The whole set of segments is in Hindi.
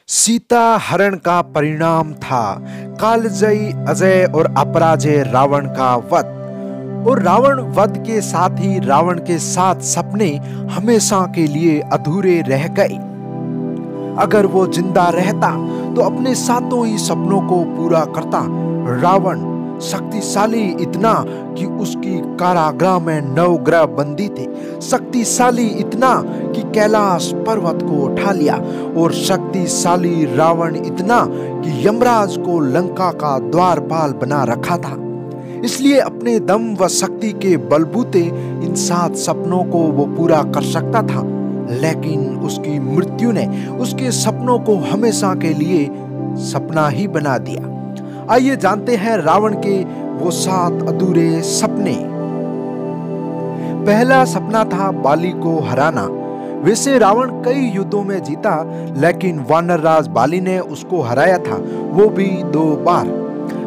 सीता हरण का परिणाम था कालजयी अजय और अपराजय रावण का वध। और रावण वध के साथ ही रावण के 7 सपने हमेशा के लिए अधूरे रह गए। अगर वो जिंदा रहता तो अपने 7 ही सपनों को पूरा करता। रावण शक्तिशाली इतना कि उसकी कारागृह में 9 ग्रह बंदी थे, शक्तिशाली इतना कि कैलाश पर्वत को उठा लिया, और शक्तिशाली रावण इतना कि यमराज को लंका का द्वारपाल बना रखा था। इसलिए अपने दम व शक्ति के बलबूते इन 7 सपनों को वो पूरा कर सकता था, लेकिन उसकी मृत्यु ने उसके सपनों को हमेशा के लिए सपना ही बना दिया। आइए जानते हैं रावण के वो 7 अधूरे सपने। पहला सपना था बाली को हराना। वैसे रावण कई युद्धों में जीता, लेकिन वानर राज बाली ने उसको हराया था, वो भी 2 बार।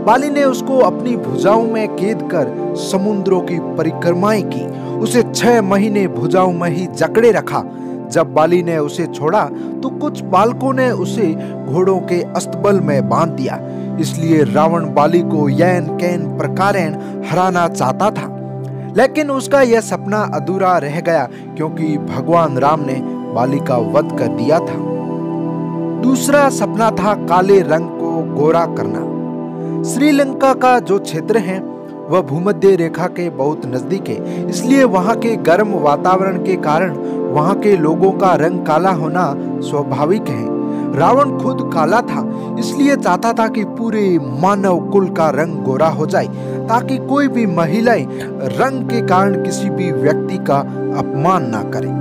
बाली ने उसको अपनी भुजाओं में कैद कर समुद्रों की परिक्रमाएं की, उसे 6 महीने भुजाओं में ही जकड़े रखा। जब बाली ने उसे छोड़ा तो कुछ बालकों ने उसे घोड़ों के अस्तबल में बांध दिया। इसलिए रावण बाली को यैन कैन प्रकारेण हराना चाहता था, लेकिन उसका यह सपना अधूरा रह गया क्योंकि भगवान राम ने बाली का वध कर दिया था। दूसरा सपना था काले रंग को गोरा करना। श्रीलंका का जो क्षेत्र है वह भूमध्य रेखा के बहुत नजदीक है, इसलिए वहां के गर्म वातावरण के कारण वहां के लोगों का रंग काला होना स्वाभाविक है। रावण खुद काला था, इसलिए चाहता था कि पूरे मानव कुल का रंग गोरा हो जाए, ताकि कोई भी महिलाएं रंग के कारण किसी भी व्यक्ति का अपमान ना करे।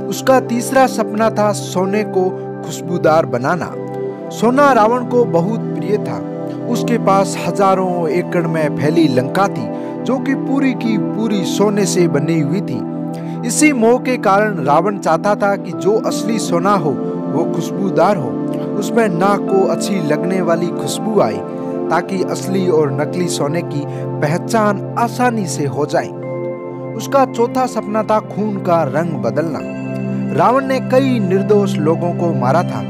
उसका तीसरा सपना था सोने को खुशबूदार बनाना। सोना रावण को बहुत प्रिय था। उसके पास हजारों एकड़ में फैली लंका थी, जो कि पूरी की पूरी सोने से बनी हुई थी। इसी मोह के कारण रावण चाहता था कि जो असली सोना हो वो खुशबूदार हो, उसमें नाक को अच्छी लगने वाली खुशबू आए, ताकि असली और नकली सोने की पहचान आसानी से हो जाए। उसका चौथा सपना था खून का रंग बदलना। रावण ने कई निर्दोष लोगों को मारा था,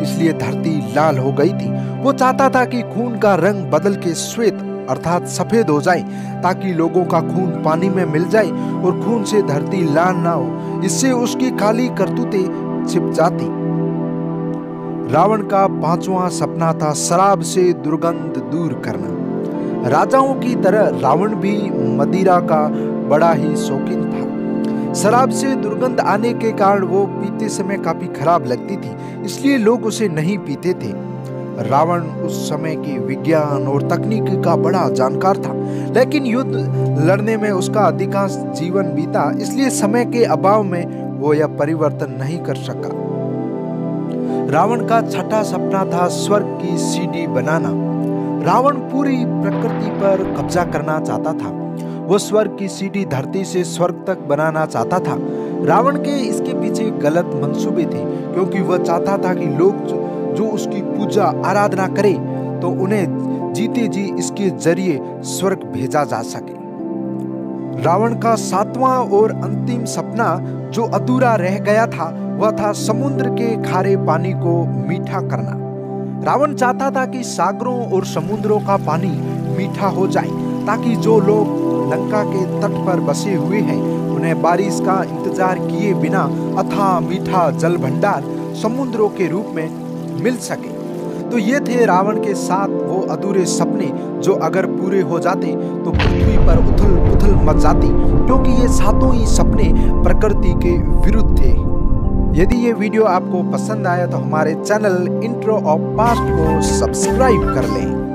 इसलिए धरती लाल हो गई थी। वो चाहता था कि खून का रंग बदल के श्वेत अर्थात सफेद हो जाए, ताकि लोगों का खून पानी में मिल जाए और खून से धरती लाल ना हो। इससे उसकी काली करतूतें छिप जाती। रावण का 5वां सपना था शराब से दुर्गंध दूर करना। राजाओं की तरह रावण भी मदिरा का बड़ा ही शौकीन था। शराब से दुर्गंध आने के कारण वो पीते समय काफी खराब लगती थी, इसलिए लोग उसे नहीं पीते थे। रावण उस समय के विज्ञान और तकनीक का बड़ा जानकार था, लेकिन युद्ध लड़ने में उसका अधिकांश जीवन बीता, इसलिए समय के अभाव में वो यह परिवर्तन नहीं कर सका। रावण का 6ठा सपना था स्वर्ग की सीढ़ी बनाना। रावण पूरी प्रकृति पर कब्जा करना चाहता था। वो स्वर्ग की सीढ़ी धरती से स्वर्ग तक बनाना चाहता था। रावण के इसके पीछे गलत मंसूबे थे, क्योंकि वह चाहता था कि लोग जो उसकी पूजा आराधना करे तो उन्हें जीते जी इसके जरिए स्वर्ग भेजा जा सके। रावण का 7वां और अंतिम सपना जो अधूरा रह गया था वह था समुद्र के खारे पानी को मीठा करना। रावण चाहता था कि सागरों और समुद्रों का पानी मीठा हो जाए, ताकि जो लोग लंका के तट पर बसे हुए हैं उन्हें बारिश का इंतजार किए बिना अथाह मीठा जल भंडार समुद्रों के रूप में मिल सके। तो ये थे रावण के 7 वो अधूरे सपने, जो अगर पूरे हो जाते तो पृथ्वी पर उथल पुथल मच जाती, क्योंकि ये 7 ही सपने प्रकृति के विरुद्ध थे। यदि ये वीडियो आपको पसंद आया तो हमारे चैनल इंट्रो ऑफ पास्ट को सब्सक्राइब कर लें।